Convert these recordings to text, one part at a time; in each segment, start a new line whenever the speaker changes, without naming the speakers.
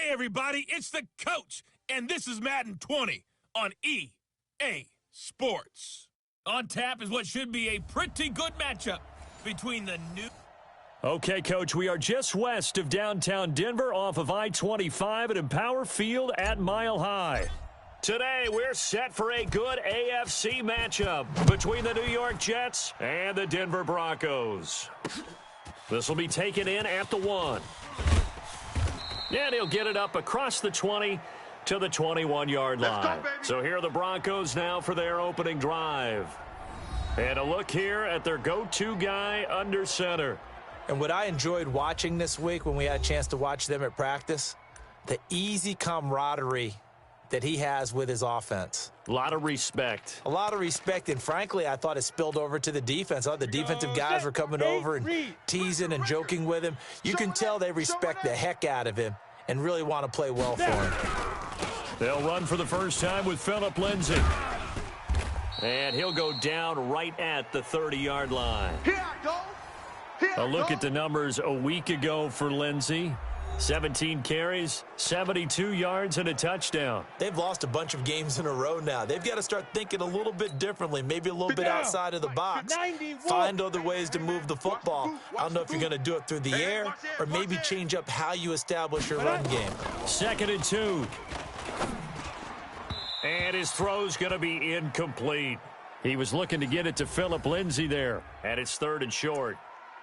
Hey, everybody, it's the coach, and this is Madden 20 on EA Sports. On tap is what should be a pretty good matchup between the new...
Okay, Coach, we are just west of downtown Denver off of I-25 at Empower Field at Mile High. Today, we're set for a good AFC matchup between the New York Jets and the Denver Broncos. This will be taken in at the 1. And he'll get it up across the 20 to the 21-yard line. So here are the Broncos now for their opening drive. And a look here at their go-to guy under center.
And what I enjoyed watching this week when we had a chance to watch them at practice, the easy camaraderie that he has with his offense.
A lot of respect.
A lot of respect, and frankly, I thought it spilled over to the defense. I thought the defensive guys were coming over and teasing and joking with him. You can tell they respect the heck out of him and really want to play well for him.
They'll run for the first time with Phillip Lindsay. And he'll go down right at the 30-yard line. A look at the numbers a week ago for Lindsay. 17 carries, 72 yards, and a touchdown.
They've lost a bunch of games in a row now. They've got to start thinking a little bit differently, maybe a little bit outside of the box. Find other ways to move the football. I don't know if you're going to do it through the air or maybe change up how you establish your run game.
2nd and 2. And his throw's going to be incomplete. He was looking to get it to Phillip Lindsay there, and it's 3rd and short.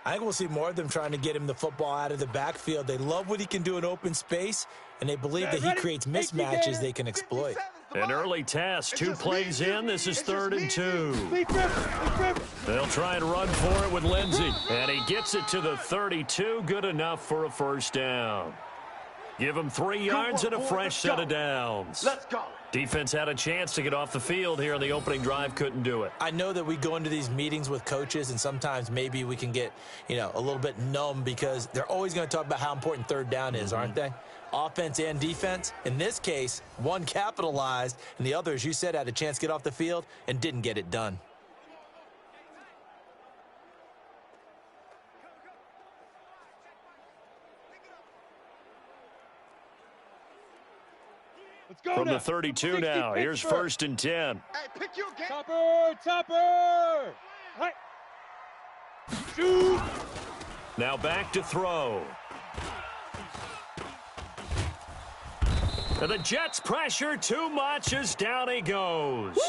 I think we'll see more of them trying to get him the football out of the backfield. They love what he can do in open space, and they believe that he creates mismatches they can exploit.
An early test, 2 plays in. This is 3rd and 2. They'll try and run for it with Lindsay, and he gets it to the 32. Good enough for a first down. Give him 3 yards and a fresh set of downs.
Let's go.
Defense had a chance to get off the field here on the opening drive, couldn't do it.
I know that we go into these meetings with coaches, and sometimes maybe we can get, a little bit numb because they're always going to talk about how important 3rd down is, aren't they? Offense and defense. In this case, one capitalized, and the other, as you said, had a chance to get off the field and didn't get it done.
From the 32 now, here's 1st and 10.
Hey, pick you again.
Topper! Right. Shoot!
Now back to throw. And the Jets pressure too much as down he goes.
Woo!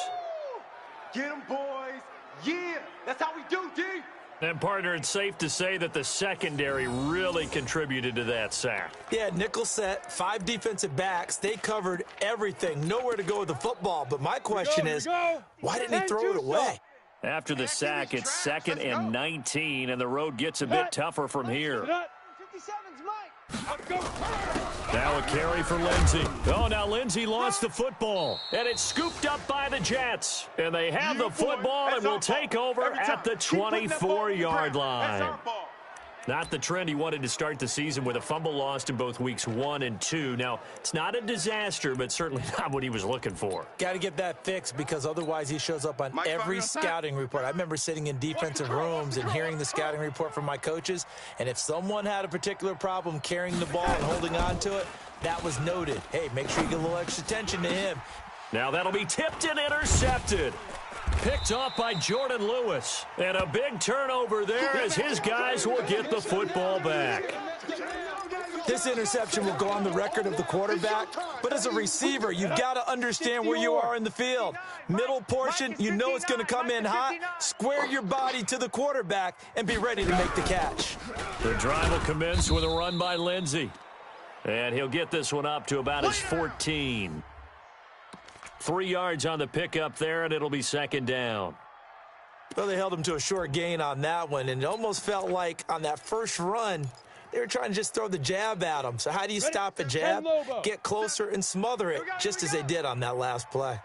Get him, boys. Yeah, that's how we do, D.
And, partner, it's safe to say that the secondary really contributed to that sack.
Yeah, nickel set, 5 defensive backs. They covered everything. Nowhere to go with the football. But my question is, why didn't he throw it away?
After the sack, it's 2nd and 19, and the road gets a bit tougher from here.
57's Mike.
Now a carry for Lindsay. Oh, now Lindsay lost the football, and it's scooped up by the Jets. And they have the football and will take over at the 24-yard line. Not the trend he wanted to start the season with a fumble lost in both weeks 1 and 2. Now, it's not a disaster, but certainly not what he was looking for.
Got to get that fixed because otherwise he shows up on every scouting report. I remember sitting in defensive rooms and hearing the scouting report from my coaches, and if someone had a particular problem carrying the ball and holding on to it, that was noted. Hey, make sure you get a little extra attention to him.
Now that'll be tipped and intercepted. Picked off by Jordan Lewis. And a big turnover there as his guys will get the football back.
This interception will go on the record of the quarterback, but as a receiver, you've got to understand where you are in the field. Middle portion, you know it's going to come in hot. Square your body to the quarterback and be ready to make the catch.
The drive will commence with a run by Lindsay. And he'll get this one up to about his 14. 3 yards on the pickup there, and it'll be 2nd down.
Well, they held him to a short gain on that one, and it almost felt like on that first run, they were trying to just throw the jab at him. So how do you stop a jab? Get closer and smother it, just as they did on that last play.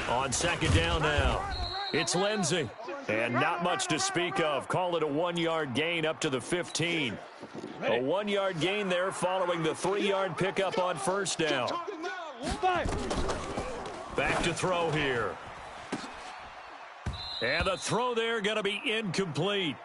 On 2nd down now, it's Lindsay. And not much to speak of. Call it a 1-yard gain up to the 15. A 1-yard gain there following the 3-yard pickup on 1st down. Back to throw here. And the throw there going to be incomplete.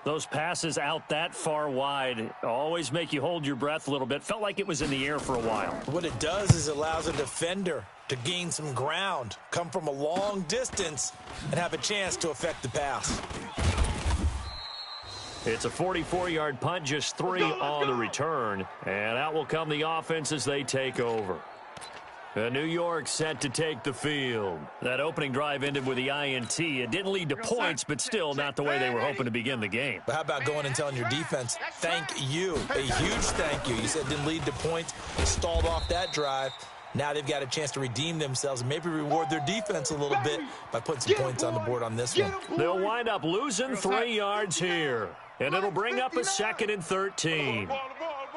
Those passes out that far wide always make you hold your breath a little bit. Felt like it was in the air for a while.
What it does is it allows a defender to gain some ground, come from a long distance, and have a chance to affect the pass.
It's a 44-yard punt, just 3 on the return. And out will come the offense as they take over. New York set to take the field. That opening drive ended with the INT. It didn't lead to points, but still not the way they were hoping to begin the game.
But how about going and telling your defense, thank you, a huge thank you. You said it didn't lead to points, stalled off that drive. Now they've got a chance to redeem themselves and maybe reward their defense a little bit by putting some points on the board on this one.
They'll wind up losing 3 yards here, and it'll bring up a 2nd and 13.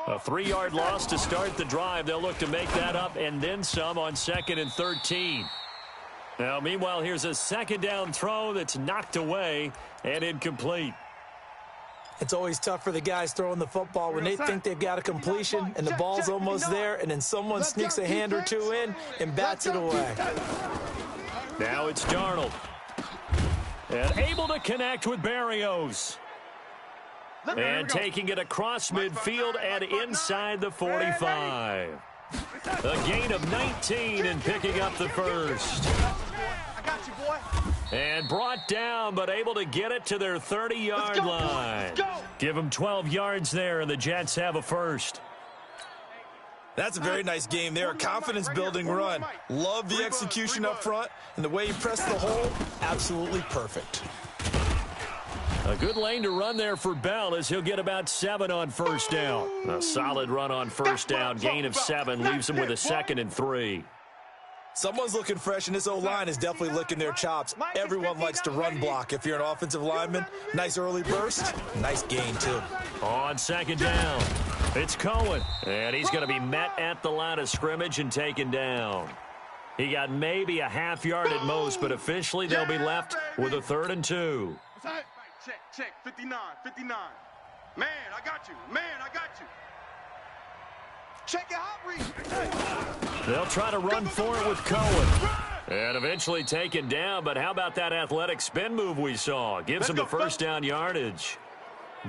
A 3-yard loss to start the drive. They'll look to make that up and then some on 2nd and 13. Now, meanwhile, here's a 2nd down throw that's knocked away and incomplete.
It's always tough for the guys throwing the football when they think they've got a completion and the ball's almost there, and then someone sneaks a hand or two in and bats it away.
Now it's Darnold. And able to connect with Berrios. And taking it across midfield and inside the 45. A gain of 19 and picking up the first.
I got you, boy.
And brought down, but able to get it to their 30-yard line. Give them 12 yards there, and the Jets have a first.
That's a very nice game there. A confidence-building run. Love the execution up front, and the way he pressed the hole, absolutely perfect.
A good lane to run there for Bell as he'll get about 7 on first down. A solid run on first down. Gain of 7 leaves him with a 2nd and 3.
Someone's looking fresh, and this O-line is definitely licking their chops. Everyone likes to run block. If you're an offensive lineman, nice early burst, nice gain, too.
On 2nd down, it's Cohen. And he's going to be met at the line of scrimmage and taken down. He got maybe a half yard at most, but officially they'll be left with a 3rd and 2.
Check, 59, 59. Man, I got you. Man, I got you. Check your hot read.
They'll try to run for it with Cohen. And eventually taken down, but how about that athletic spin move we saw? Gives him the first down yardage.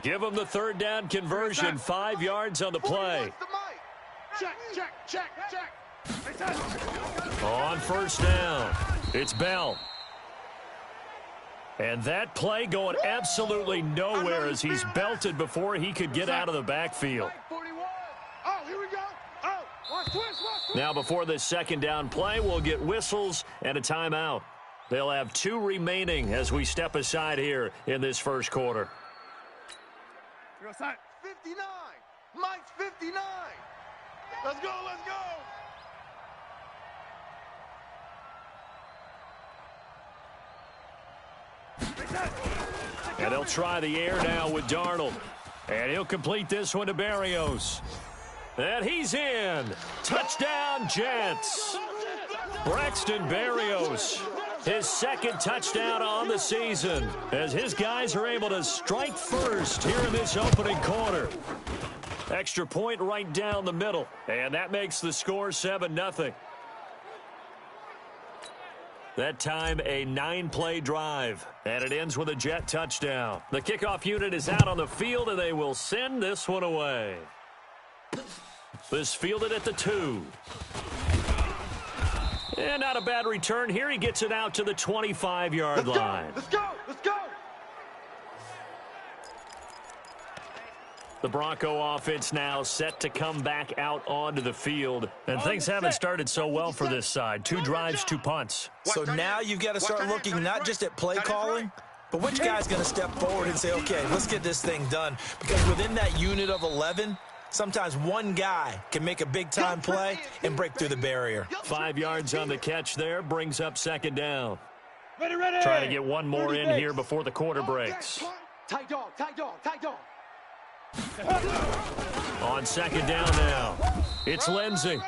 Give him the 3rd down conversion, 5 yards on the play.
Check.
On first down, it's Bell. And that play going absolutely nowhere as he's belted before he could get out of the backfield.
Oh, here we go. Oh, watch twist.
Now before this 2nd down play, we'll get whistles and a timeout. They'll have 2 remaining as we step aside here in this first quarter.
59. Mike's 59. Let's go.
And they'll try the air now with Darnold. And he'll complete this one to Berrios. And he's in. Touchdown, Jets. Braxton Berrios, his 2nd touchdown on the season, as his guys are able to strike first here in this opening quarter. Extra point right down the middle, and that makes the score 7-0. That time, a 9-play drive, and it ends with a Jet touchdown. The kickoff unit is out on the field, and they will send this one away. This fielded at the 2. And not a bad return here. He gets it out to the 25-yard line.
Let's go.
The Bronco offense now set to come back out onto the field. And things haven't started so well for this side. 2 drives, 2 punts.
So now you've got to start looking not just at play calling, but which guy's going to step forward and say, okay, let's get this thing done. Because within that unit of 11, sometimes one guy can make a big-time play and break through the barrier.
5 yards on the catch there, brings up 2nd down.
Ready.
Trying to get one more in here before the quarter breaks.
Tight dog.
On 2nd down now, it's Lindsey.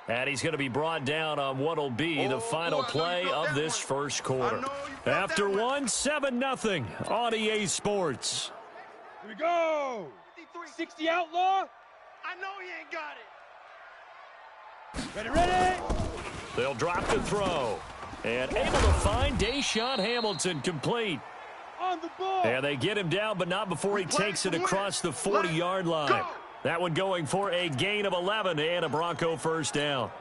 And he's going to be brought down on what will be the final play of this first quarter. After 7-0 on EA Sports.
Here we go. 60 outlaw.
I know he ain't got it.
Ready.
They'll drop the throw. And able to find Deshaun Hamilton complete.
On the ball.
And they get him down, but not before he takes it across the 40-yard line. That one going for a gain of 11 and a Bronco first down.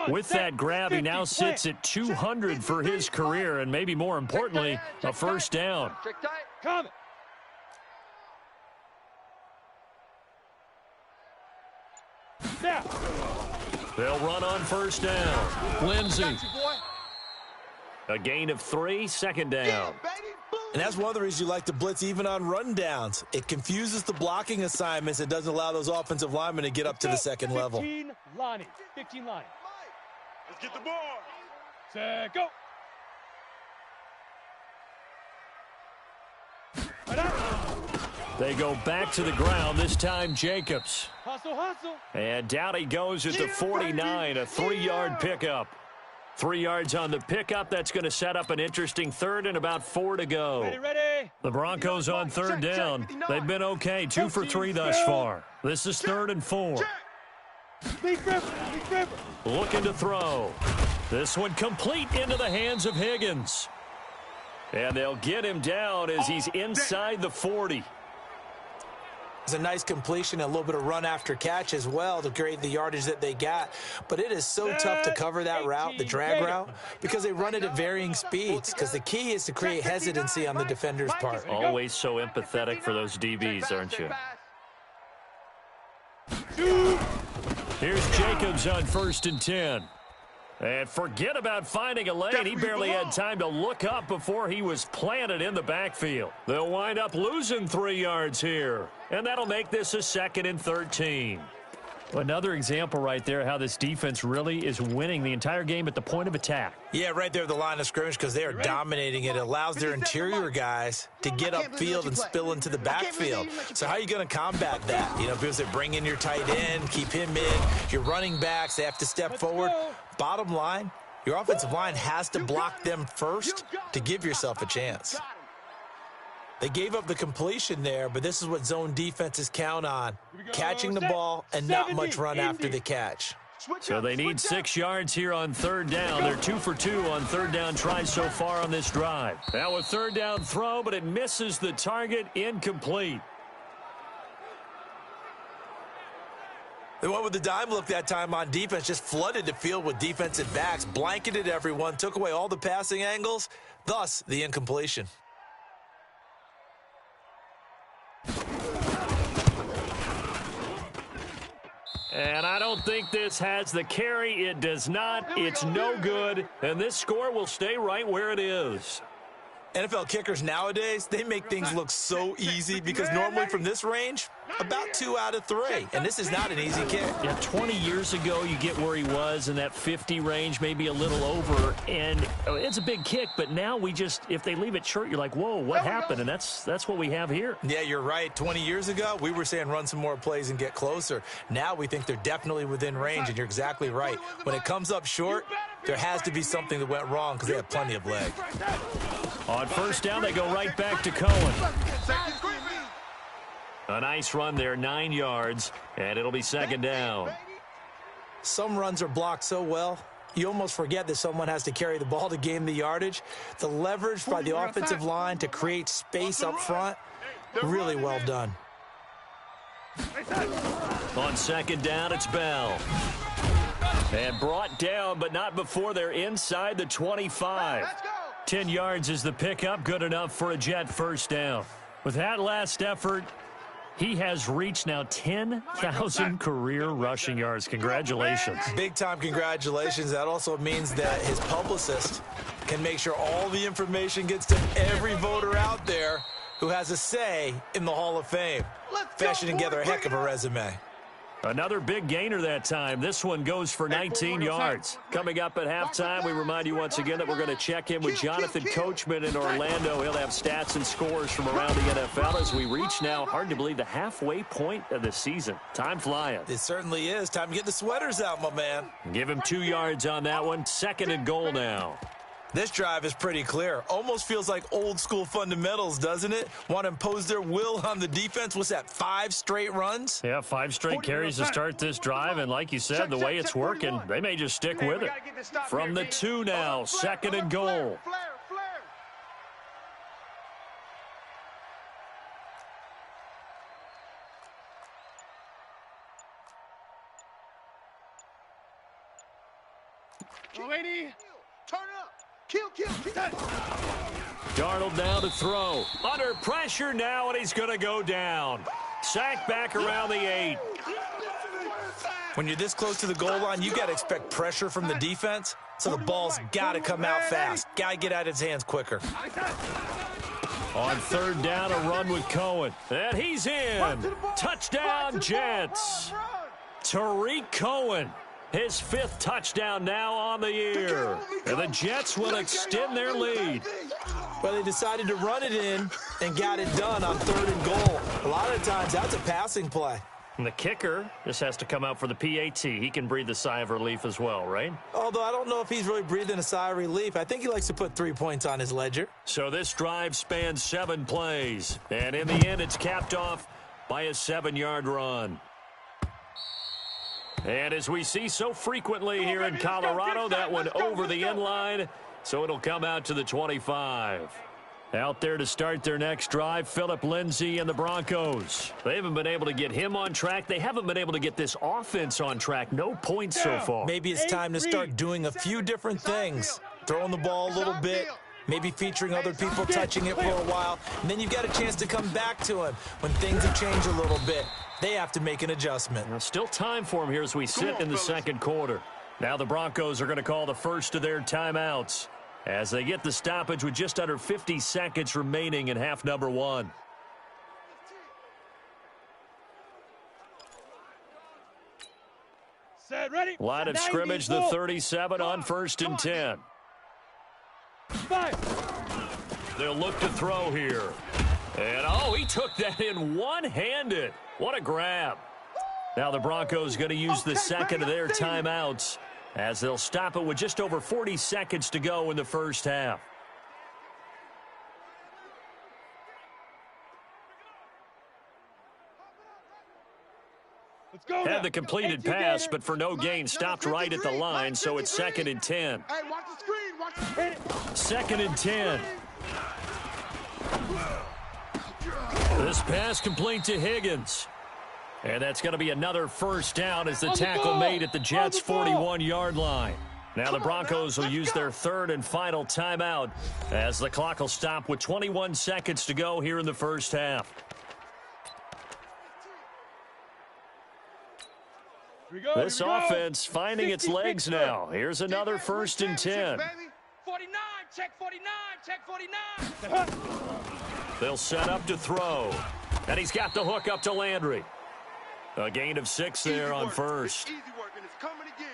With that grab, he now sits at 200 for his career, and maybe more importantly, a first down.
Come. Now.
They'll run on first down. Lindsey. A gain of 3, second down.
And that's one of the reasons you like to blitz even on rundowns. It confuses the blocking assignments. It doesn't allow those offensive linemen to get up to the second level.
15 Lonnie. 15 Lonnie.
Let's get the ball.
Set, go.
They go back to the ground, this time Jacobs.
Hustle, hustle.
And down he goes at the 49, a 3-yard pickup. 3 yards on the pickup. That's going to set up an interesting third and about 4 to go.
Ready.
The Broncos on third down. They've been okay, 2 for 3 thus far. This is 3rd and 4.
Big River.
Looking to throw. This one complete into the hands of Higgins. And they'll get him down as he's inside the 40.
It's a nice completion, a little bit of run after catch as well to create the yardage that they got. But it is so tough to cover that route, the drag route, because they run it at varying speeds. Because the key is to create hesitancy on the defender's part.
Always so empathetic for those DBs, aren't you? Here's Jacobs on 1st and 10. And forget about finding a lane. He barely had time to look up before he was planted in the backfield. They'll wind up losing 3 yards here. And that'll make this a 2nd and 13. Another example right there how this defense really is winning the entire game at the point of attack.
Yeah, right there at the line of scrimmage because they are dominating it. It allows their interior guys to get upfield and spill into the backfield. So how are you going to combat that? You know, because they bring in your tight end, keep him in. Your running backs, they have to step forward. Bottom line, your offensive line has to block them first to give yourself a chance. They gave up the completion there, but this is what zone defenses count on. Catching the ball and not much run after the catch.
So they need 6 yards here on 3rd down. They're 2 for 2 on 3rd down tries so far on this drive. Now a 3rd down throw, but it misses the target, incomplete.
They went with the dime look that time on defense, just flooded the field with defensive backs, blanketed everyone, took away all the passing angles, thus the incompletion.
And I don't think this has the carry. It does not. It's no good. And this score will stay right where it is.
NFL kickers nowadays, they make things look so easy because normally from this range, about 2 out of 3. And this is not an easy kick.
Yeah, 20 years ago, you get where he was in that 50 range, maybe a little over. And it's a big kick, but now we just, if they leave it short, you're like, whoa, what happened? And that's what we have here.
Yeah, you're right. 20 years ago, we were saying run some more plays and get closer. Now we think they're definitely within range, and you're exactly right. When it comes up short, there has to be something that went wrong because they have plenty of leg.
On 1st down, they go right back to Cohen. A nice run there, 9 yards, and it'll be 2nd down.
Some runs are blocked so well, you almost forget that someone has to carry the ball to gain the yardage. The leverage by the offensive line to create space up front, really well done.
On 2nd down, it's Bell. And brought down, but not before they're inside the 25. 10 yards is the pickup, good enough for a Jet first down. With that last effort, he has reached now 10,000 career rushing yards. Congratulations.
Big-time congratulations. That also means that his publicist can make sure all the information gets to every voter out there who has a say in the Hall of Fame. Fashioning together a heck of a resume.
Another big gainer that time. This one goes for 19 yards. Coming up at halftime, we remind you once again that we're going to check in with Jonathan Coachman in Orlando. He'll have stats and scores from around the NFL as we reach now, hard to believe, the halfway point of the season. Time flying.
It certainly is. Time to get the sweaters out, my man.
Give him 2 yards on that one. 2nd and goal now.
This drive is pretty clear. Almost feels like old school fundamentals, doesn't it? Want to impose their will on the defense. What's that, 5 straight runs?
Yeah, 5 straight carries to start this drive. And like you said, the way it's working, they may just stick with it. From the 2 now, 2nd and goal.
Lady.
Turn it up. Kill.
Darnold now to throw. Under pressure now, and he's going to go down. Sacked back around the 8.
When you're this close to the goal line, you got to expect pressure from the defense, so the ball's got to come out fast. Got to get out of his hands quicker.
On third down, a run with Cohen. And he's in. Touchdown, Jets. Tariq Cohen, his 5th touchdown now on the year. And the Jets will extend their lead.
Well, they decided to run it in and got it done on 3rd and goal. A lot of times, that's a passing play.
And the kicker just has to come out for the PAT. He can breathe a sigh of relief as well, right?
Although I don't know if he's really breathing a sigh of relief. I think he likes to put 3 points on his ledger.
So this drive spans 7 plays. And in the end, it's capped off by a 7-yard run. And as we see so frequently here in Colorado, that one over the end line. So it'll come out to the 25. Out there to start their next drive, Phillip Lindsay and the Broncos. They haven't been able to get him on track. They haven't been able to get this offense on track. No points so far.
Maybe it's time to start doing a few different things. Throwing the ball a little bit, maybe featuring other people touching it for a while, and then you've got a chance to come back to him when things have changed a little bit. They have to make an adjustment.
Now, still time for him here as we sit in the second quarter. Now the Broncos are going to call the first of their timeouts as they get the stoppage with just under 50 seconds remaining in half number 1.
Set, ready.
Line of scrimmage, the 37 on 1st and 10.
5.
They'll look to throw here. And, oh, he took that in one-handed. What a grab. Now the Broncos going to use the second of their timeouts as they'll stop it with just over 40 seconds to go in the first half.
Let's go.
Had the completed pass, but for no gain, stopped right at the line, so it's 2nd and 10.
Hey, watch the screen. Watch the screen.
2nd and 10. This pass complete to Higgins. And that's going to be another first down as the tackle made at the Jets' 41-yard line. Now the Broncos will use their 3rd and final timeout as the clock will stop with 21 seconds to go here in the first half. This offense finding its legs now. Here's another 1st and 10.
49, check 49, check 49.
They'll set up to throw. And he's got the hook up to Landry. A gain of 6 there on first.
Easy work, and it's coming again.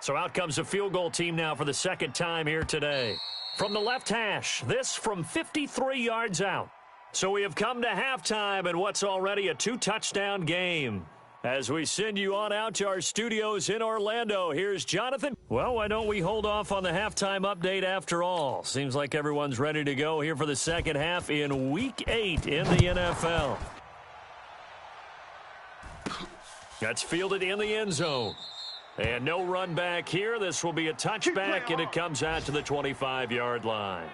So out comes a field goal team now for the 2nd time here today. From the left hash, this from 53 yards out. So we have come to halftime in what's already a 2-touchdown game. As we send you on out to our studios in Orlando, here's Jonathan. Well, why don't we hold off on the halftime update after all? Seems like everyone's ready to go here for the second half in Week 8 in the NFL. That's fielded in the end zone. And no run back here. This will be a touchback, and it comes out to the 25-yard line.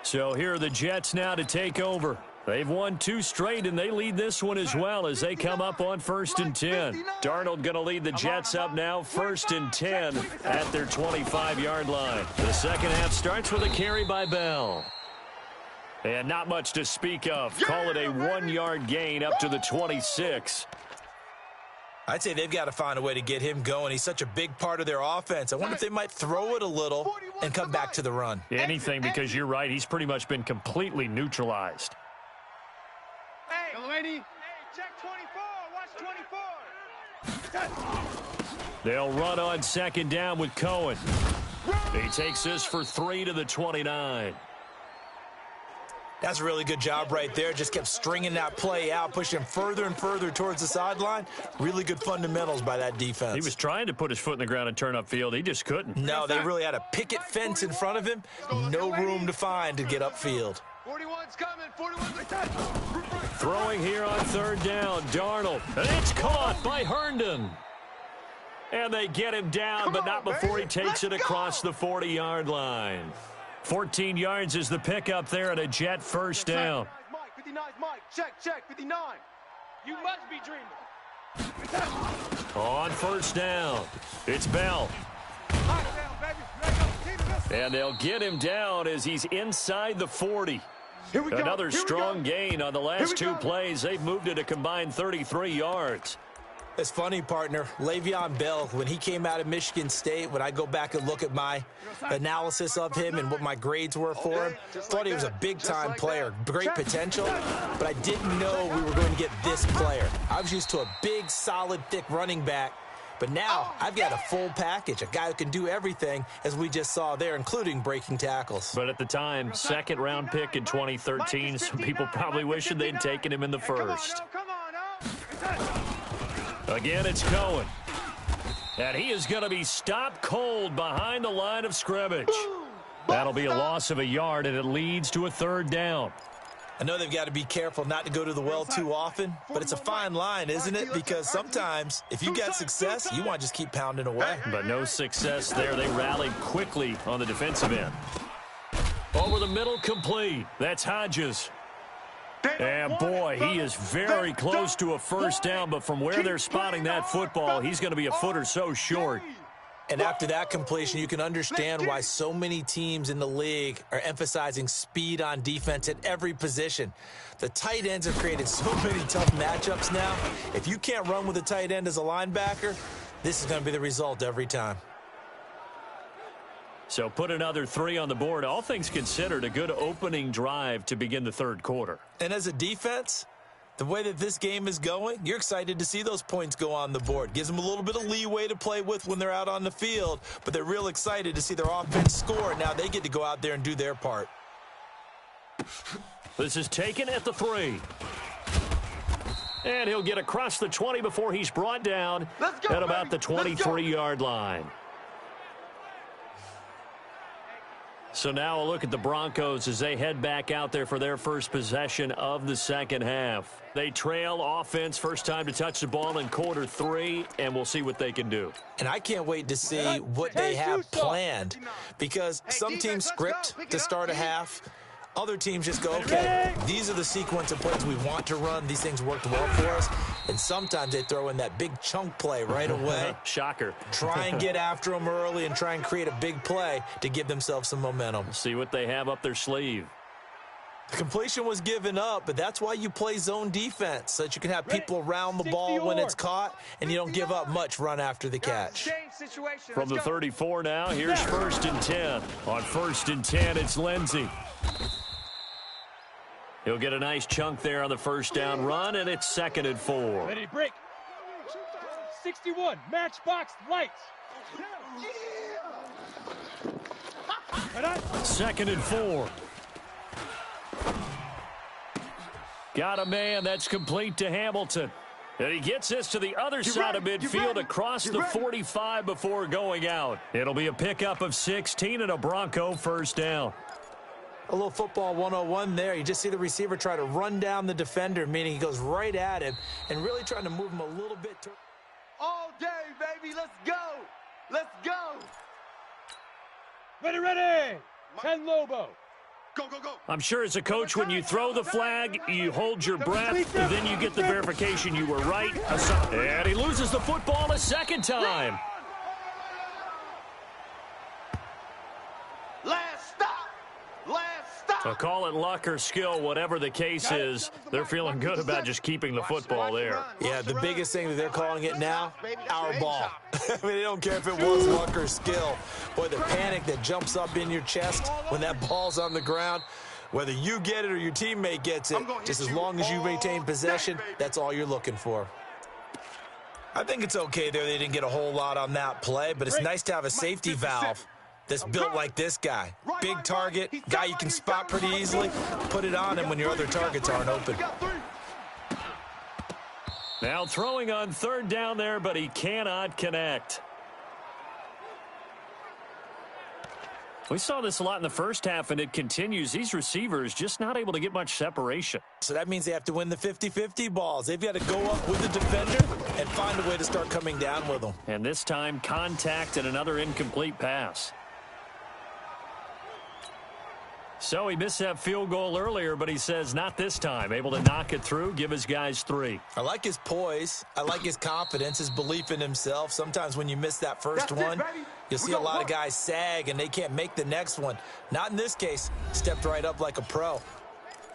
So here are the Jets now to take over. They've won 2 straight, and they lead this one as well as they come up on 1st and 10. Darnold going to lead the Jets up now 1st and 10 at their 25-yard line. The second half starts with a carry by Bell. And not much to speak of. Call it a 1-yard gain up to the 26.
I'd say they've got to find a way to get him going. He's such a big part of their offense. I wonder if they might throw it a little and come back to the run.
Anything, because you're right. He's pretty much been completely neutralized.
Hey, lady. Hey, check 24. Watch 24.
They'll run on 2nd down with Cohen. He takes this for 3 to the 29.
That's a really good job right there. Just kept stringing that play out, pushing him further and further towards the sideline. Really good fundamentals by that defense.
He was trying to put his foot in the ground and turn upfield. He just couldn't.
No, they really had a picket fence in front of him. No room to find to get upfield.
41's coming. 41's
Throwing here on 3rd down, Darnold. And it's caught by Herndon. And they get him down, but not before he takes it across the 40-yard line. 14 yards is the pickup there at a Jet first down.
Mike, 59's Mike. Check, 59.
You must be dreaming.
On 1st down, it's Bell. And they'll get him down as he's inside the 40. Another strong gain on the last two plays. They've moved it a combined 33 yards.
It's funny, partner. Le'Veon Bell, when he came out of Michigan State, when I go back and look at my analysis of him and what my grades were for him, thought he was a big-time player, great potential, but I didn't know we were going to get this player. I was used to a big, solid, thick running back, but now I've got a full package, a guy who can do everything, as we just saw there, including breaking tackles.
But at the time, second-round pick in 2013, some people probably wishing they'd taken him in the first. Again, it's Cohen. And he is going to be stopped cold behind the line of scrimmage. That'll be a loss of a yard, and it leads to a third down.
I know they've got to be careful not to go to the well too often, but it's a fine line, isn't it? Because sometimes, if you got success, you want to just keep pounding away.
But no success there. They rallied quickly on the defensive end. Over the middle, complete. That's Hodges. And boy, he is very close to a first down, but from where they're spotting that football, he's going to be a foot or so short.
And after that completion, you can understand why so many teams in the league are emphasizing speed on defense at every position. The tight ends have created so many tough matchups now. If you can't run with a tight end as a linebacker, this is going to be the result every time.
So put another 3 on the board. All things considered, a good opening drive to begin the third quarter.
And as a defense, the way that this game is going, you're excited to see those points go on the board. Gives them a little bit of leeway to play with when they're out on the field, but they're real excited to see their offense score. Now they get to go out there and do their part.
This is taken at the 3. And he'll get across the 20 before he's brought down at about the 23-yard line. So now a look at the Broncos as they head back out there for their first possession of the second half. They trail offense, first time to touch the ball in quarter 3, and we'll see what they can do.
And I can't wait to see what they have planned, because some teams script to start a half. Other teams just go, okay, these are the sequence of plays we want to run. These things worked well for us. And sometimes they throw in that big chunk play right away.
Shocker.
Try and get after them early and try and create a big play to give themselves some momentum.
See what they have up their sleeve.
The completion was given up, but that's why you play zone defense, so that you can have people around the ball when it's caught, and you don't give up much run after the catch.
From the 34 now, here's 1st and 10. On 1st and 10, it's Lindsey. He'll get a nice chunk there on the first down run, and it's 2nd and 4.
Ready to break. 61, matchbox lights.
2nd and 4. Got a man. That's complete to Hamilton. And he gets this to the other side of midfield across the 45 before going out. It'll be a pickup of 16 and a Bronco first down.
A little football 101 there. You just see the receiver try to run down the defender, meaning he goes right at him and really trying to move him a little bit.
All day, baby. Let's go. Let's go.
Ready. 10 Lobo.
Go, go, go.
I'm sure as a coach, when you throw the flag, you hold your breath, and then you get the verification you were right. And he loses the football a second time.
Last stop.
So call it luck or skill, whatever the case is, they're feeling good about just keeping the football there.
Yeah, the biggest thing that they're calling it now, our ball. I mean, they don't care if it was luck or skill. Boy, the panic that jumps up in your chest when that ball's on the ground, whether you get it or your teammate gets it, just as long as you maintain possession, that's all you're looking for. I think it's okay there they didn't get a whole lot on that play, but it's nice to have a safety valve that's built like this guy. Big target, guy you can spot pretty easily. Put it on him when your other targets aren't open.
Now throwing on 3rd down there, but he cannot connect. We saw this a lot in the first half, and it continues. These receivers just not able to get much separation.
So that means they have to win the 50-50 balls. They've got to go up with the defender and find a way to start coming down with them.
And this time, contact and another incomplete pass. So he missed that field goal earlier, but he says not this time. Able to knock it through, give his guys 3.
I like his poise. I like his confidence, his belief in himself. Sometimes when you miss that first one, You'll see a lot of guys sag, and they can't make the next one. Not in this case. Stepped right up like a pro.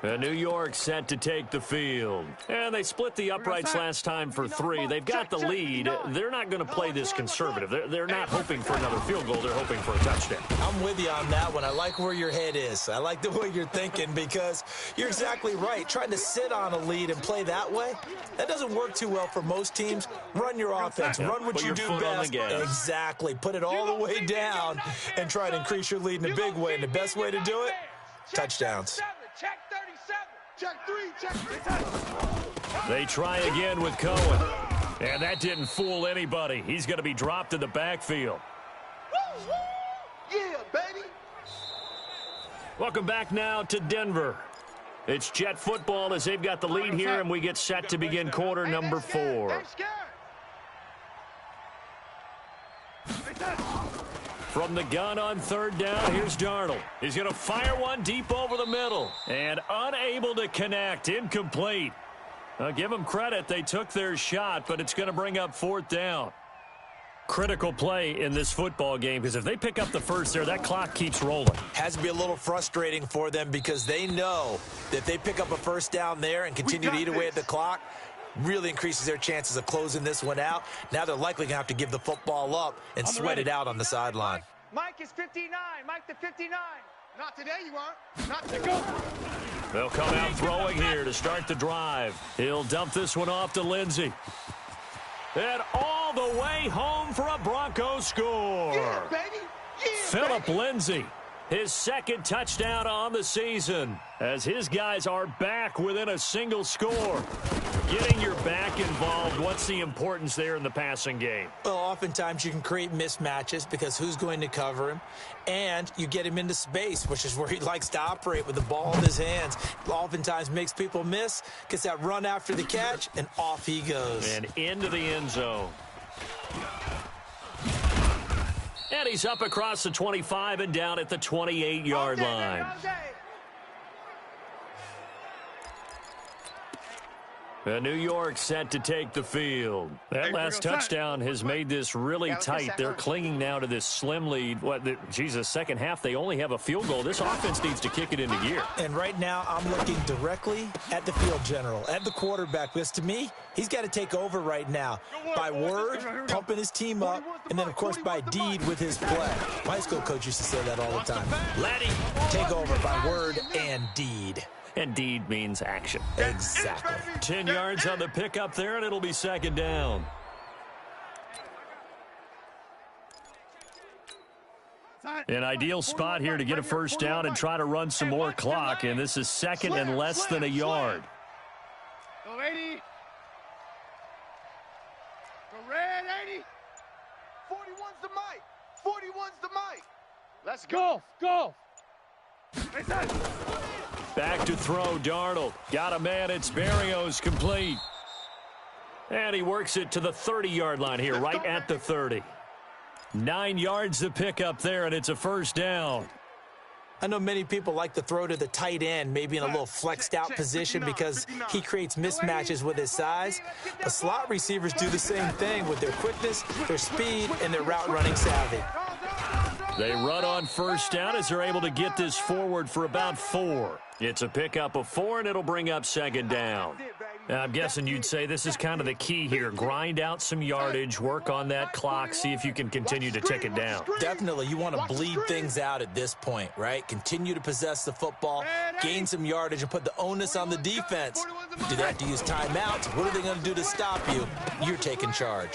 New York set to take the field. And they split the uprights last time for 3. They've got the lead. They're not going to play this conservative. They're not hoping for another field goal. They're hoping for a touchdown.
I'm with you on that one. I like where your head is. I like the way you're thinking because you're exactly right. Trying to sit on a lead and play that way, that doesn't work too well for most teams. Run your offense. Run what you do best. Exactly. Put it all the way down and try to increase your lead in a big way. And the best way to do it, touchdowns.
Check 37. Check 3. Check.
They try again with Cohen. And that didn't fool anybody. He's going to be dropped in the backfield.
Woo, woo. Yeah, baby.
Welcome back now to Denver. It's Jet football as they've got the lead here, and we get set to begin quarter number 4. From the gun on 3rd down, here's Darnold. He's going to fire one deep over the middle. And unable to connect. Incomplete. I'll give them credit. They took their shot, but it's going to bring up 4th down. Critical play in this football game because if they pick up the first there, that clock keeps rolling.
Has to be a little frustrating for them because they know that if they pick up a first down there and continue to eat away at the clock, really increases their chances of closing this one out. Now they're likely going to have to give the football up and sweat it out on the sideline.
Mike is 59. Mike to 59.
Not today, you aren't. Not today. Go.
They'll come out throwing here to start the drive. He'll dump this one off to Lindsey. And all the way home for a Broncos score.
Yeah, baby. Yeah,
Phillip
baby.
Lindsey, his 2nd touchdown on the season, as his guys are back within a single score. Getting your back involved, what's the importance there in the passing game?
Well, oftentimes you can create mismatches because who's going to cover him? And you get him into space, which is where he likes to operate with the ball in his hands. Oftentimes makes people miss, gets that run after the catch, and off he goes.
And into the end zone. And he's up across the 25 and down at the 28-yard line. New York set to take the field. That last touchdown has made this really tight. They're clinging now to this slim lead. Second half, they only have a field goal. This offense needs to kick it into gear.
And right now, I'm looking directly at the field general, at the quarterback, because to me, he's got to take over right now. By word, pumping his team up, and then, of course, by deed with his play. My high school coach used to say that all the time. Laddie, take over by word and deed.
And deed means action.
Exactly.
10 yards on the pickup there, and it'll be 2nd down. An ideal spot here to get a first down and try to run some more clock, and this is 2nd and less than a yard.
Go 80. Go red 80.
41's the mic. 41's the mic.
Let's go. Go.
Back to throw, Darnold. Got a man, it's Berrios, complete. And he works it to the 30-yard line here, right at the 30. 9 yards to pick up there, and it's a first down.
I know many people like to throw to the tight end, maybe in a little flexed out position because he creates mismatches with his size. But slot receivers do the same thing with their quickness, their speed, and their route running savvy.
They run on first down as they're able to get this forward for about 4. It's a pickup of 4, and it'll bring up 2nd down. Now, I'm guessing you'd say this is kind of the key here. Grind out some yardage, work on that clock, see if you can continue to tick it down.
Definitely. You want to bleed things out at this point, right? Continue to possess the football, gain some yardage, and put the onus on the defense. Do they have to use timeouts? What are they going to do to stop you? You're taking charge.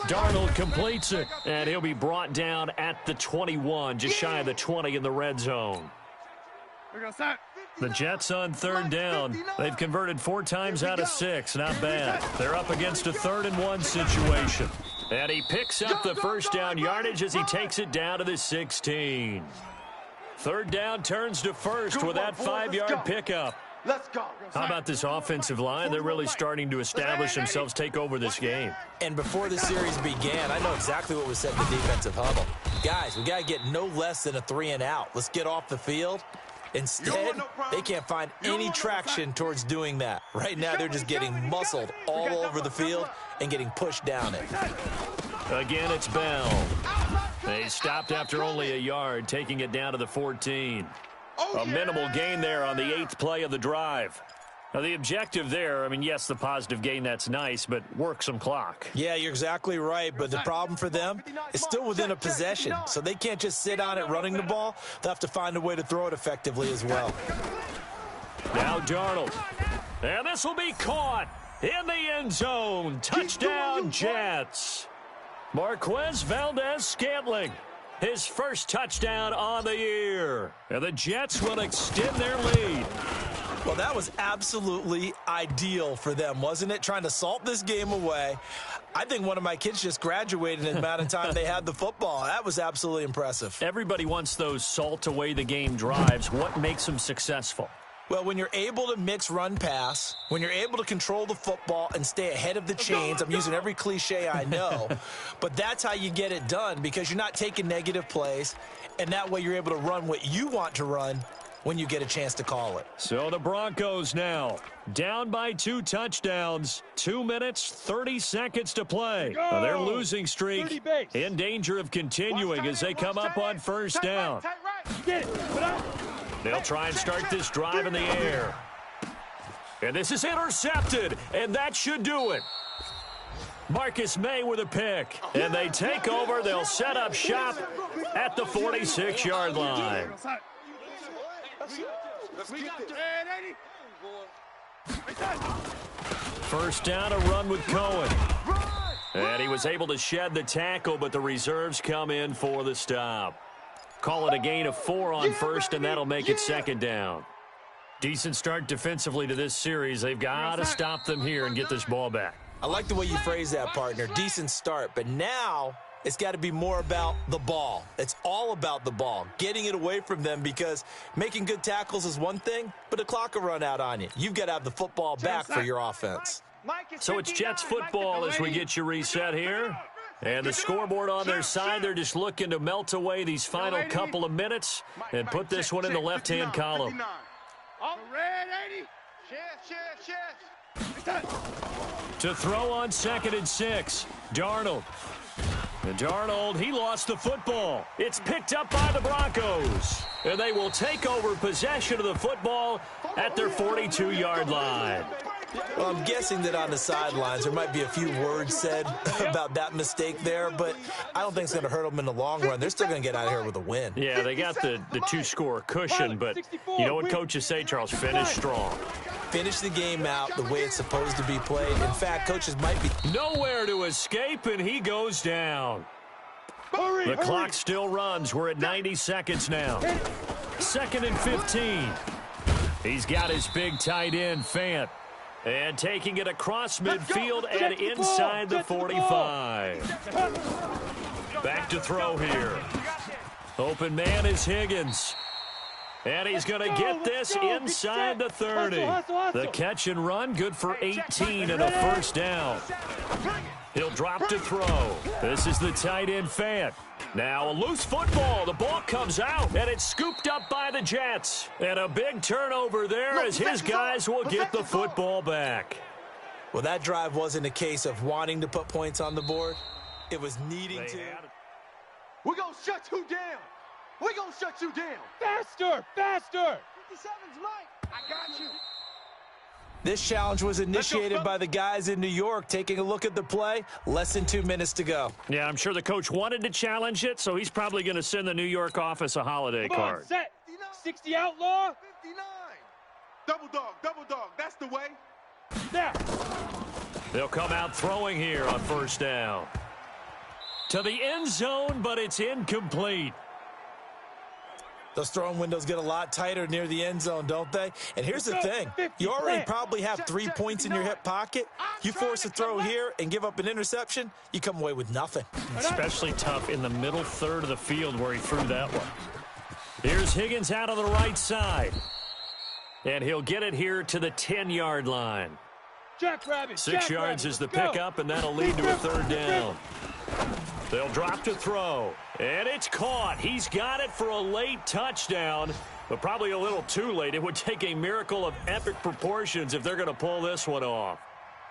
Darnold completes it, and he'll be brought down at the 21, just shy of the 20 in the red zone. The Jets on 3rd down. They've converted 4 times out of 6. Not bad. They're up against a 3rd and 1 situation. And he picks up the first down yardage as he takes it down to the 16. 3rd down turns to 1st with that 5-yard pickup.
Let's go.
How about this offensive line? They're really starting to establish themselves, take over this game.
And before the series began, I know exactly what was said in the defensive huddle. Guys, we got to get no less than a 3 and out. Let's get off the field. Instead, they can't find any traction towards doing that. Right now, they're just getting muscled all over the field and getting pushed down it.
Again, it's Bell. They stopped after only a yard, taking it down to the 14. A minimal gain there on the 8th play of the drive. Now, the objective there, I mean, yes, the positive gain, that's nice, but work some clock.
Yeah, you're exactly right, but the problem for them is still within a possession, so they can't just sit on it running the ball. They'll have to find a way to throw it effectively as well.
Now Darnold, and this will be caught in the end zone. Touchdown, Jets. Marquez Valdez-Scantling, his first touchdown on the year. And the Jets will extend their lead.
Well, that was absolutely ideal for them, wasn't it? Trying to salt this game away. I think one of my kids just graduated in the amount of time they had the football. That was absolutely impressive.
Everybody wants those salt away the game drives. What makes them successful?
Well, when you're able to mix run-pass, when you're able to control the football and stay ahead of the chains, I'm using every cliche I know, but that's how you get it done because you're not taking negative plays, and that way you're able to run what you want to run when you get a chance to call it.
So the Broncos now down by 2 touchdowns, 2 minutes, 30 seconds to play. Now their losing streak in danger of continuing as they come up on first down. They'll try and start this drive in the air. And this is intercepted, and that should do it. Marcus May with a pick, and they take over. They'll set up shop at the 46-yard line. First down, a run with Cohen. And he was able to shed the tackle, but the reserves come in for the stop. Call it a gain of 4 on first, and that'll make it second down. Decent start defensively to this series. They've got to stop them here and get this ball back.
I like the way you phrase that, partner. Decent start, but now it's got to be more about the ball. It's all about the ball, getting it away from them because making good tackles is one thing, but the clock will run out on you. You've got to have the football back for your offense.
So it's Jets football as we get you reset here. And the scoreboard on their side, they're just looking to melt away these final couple of minutes and put this one in the left-hand column. To throw on 2nd and 6, Darnold. And Darnold, he lost the football. It's picked up by the Broncos. And they will take over possession of the football at their 42-yard line.
Well, I'm guessing that on the sidelines there might be a few words said about that mistake there, but I don't think it's going to hurt them in the long run. They're still going to get out of here with a win.
Yeah, they got the 2-score cushion, but you know what coaches say, Charles? Finish strong.
Finish the game out the way it's supposed to be played. In fact, coaches might be
nowhere to escape, and he goes down. The clock still runs. We're at 90 seconds now. 2nd and 15. He's got his big tight end, Fant. And taking it across midfield and inside the 45. Back to throw here. Open man is Higgins. And he's going to get this inside the 30. The catch and run, good for 18 and a first down. He'll drop to throw. This is the tight end, Fant. Now a loose football. The ball comes out, and it's scooped up by the Jets. And a big turnover there as his guys will get the football back.
Well, that drive wasn't a case of wanting to put points on the board. It was needing to.
We're going to shut you down. We're going to shut you down.
Faster, faster.
57's Mike. I got you.
This challenge was initiated by the guys in New York. Taking a look at the play, less than 2 minutes to go.
Yeah, I'm sure the coach wanted to challenge it, so he's probably going to send the New York office a holiday card.
Set. 60 outlaw.
59. Double dog. That's the way.
Now.
They'll come out throwing here on first down. To the end zone, but it's incomplete.
Those throwing windows get a lot tighter near the end zone, don't they? And here's the thing. You already probably have 3 points in your hip pocket. You force a throw here and give up an interception, you come away with nothing.
Especially tough in the middle third of the field where he threw that one. Here's Higgins out on the right side. And he'll get it here to the 10-yard line. 6 yards is the pickup, and that'll lead to a third down. They'll drop to throw, and it's caught. He's got it for a late touchdown, but probably a little too late. It would take a miracle of epic proportions if they're going to pull this one off.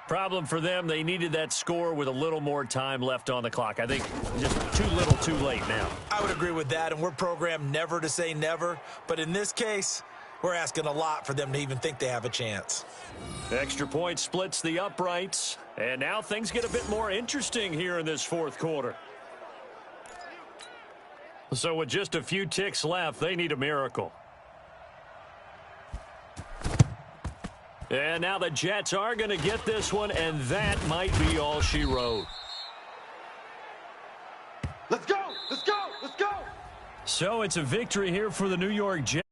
Problem for them, they needed that score with a little more time left on the clock. I think just too little too late now.
I would agree with that, and we're programmed never to say never. But in this case, we're asking a lot for them to even think they have a chance.
Extra point splits the uprights, and now things get a bit more interesting here in this fourth quarter. So with just a few ticks left, they need a miracle. And now the Jets are going to get this one, and that might be all she wrote.
Let's go! Let's go! Let's go!
So it's a victory here for the New York Jets.